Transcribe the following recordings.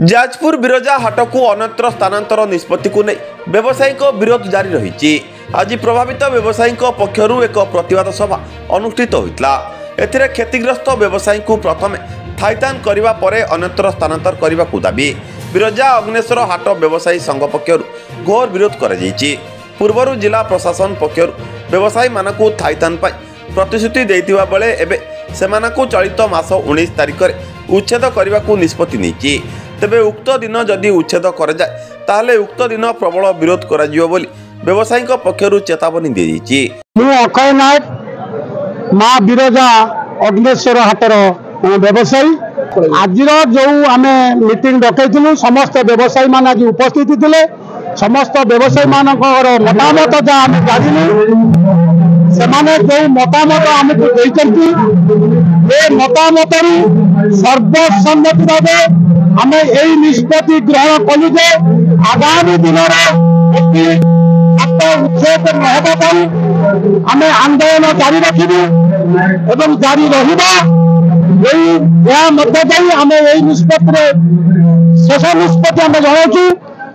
जाजपुर बिरजा हाट को अन्यत्र स्थानांतर निष्पत्ति को नहीं व्यवसायिक विरोध जारी रही। आज प्रभावित व्यवसायी पक्षर एक प्रतिवाद सभा अनुष्ठित होता। एथिरे क्षतिग्रस्त व्यवसायी को प्रथम थाइतान करने पर अन्यत्र स्थानांतर करने को दाबी बिरजा अग्नेश्वर हाट व्यवसायी संघ पक्षर घोर विरोध कर पूर्वर जिला प्रशासन पक्षर व्यवसायी मानक थाइतान प्रतिश्रुति देइथिबा बेले एबे सेमानकु चलित मास 19 तारिख में उच्छेद करने को निष्पत्ति नहीं। तेबे उक्त दिन जदि उच्छेद कर जाए ताहले उक्त दिन प्रबल विरोध करा जिवो बोली व्यवसायी पक्षर चेतावनी दी जाइछि। अक्षय नायक माँ बिरजा अग्नेश्वर हाटर व्यवसायी आज जो आम मीटिंग डकईलु समस्त व्यवसायी मान आज उपस्थित थे। समस्त व्यवसायी मान मतामत जहाँ आम जानी से जो मतामत आमको मतामत सर्वसम्मति भाव आम यही निष्पत्ति ग्रहण कलु जे आगामी दिन उच्छेद नहबा आम आंदोलन जारी रखू एवं जारी रहा आम यही निष्पत्ति शेष निष्पत्ति आम जनाऊँ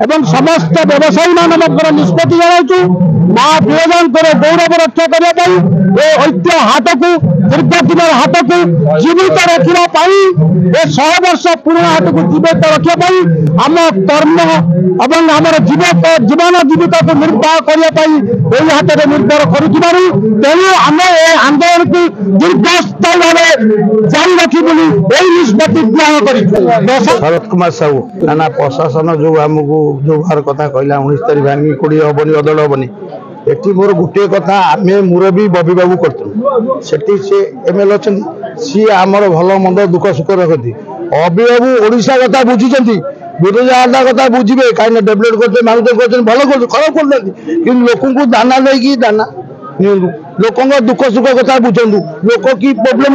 एवं समस्त व्यवसायी मान निष्पत्ति जनाऊँ माँ बिरजा गौरव रक्षा करने ऐतिह्य हाट को दीर्घ दिन हाट को जीवित रखापी 100 वर्ष पुराना हाट को जीवित रखापी आम कर्म एवं आम जीवन जीविका को निर्वाह करने हाट में निर्भर करूँ आम आंदोलन को दीर्घस्थायी भाव जारी रखी निष्पत्ति ग्रहण कर शरद कुमार साहू थाना प्रशासन जो आमको जो बार कथा कहला 19 तारीख भांगी कोड़ी हेनी अदल हेनी एटी मोर गोटे कथा आम मुरबी बबी बाबू कर से एमएलए अच्छा सी आमर भल मंद दुख सुख रखती अबी बाबू ओडिशा कथा बुझी बिरजा हाट कथा बुझे कहीं डेभलप करते मांग कर भल कर खराब कर लोक दाना देकी दाना लोक दुख सुख कथा बुझु लोक कि प्रोब्लेम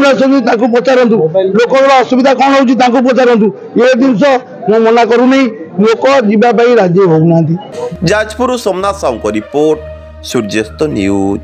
पचारतु लोक असुविधा कौन हो पचारतु ये जिनस मना करूनी लोक जीवाई राजी होना। जाजपुर सोमनाथ साहू रिपोर्ट सूर्यास्त न्यूज।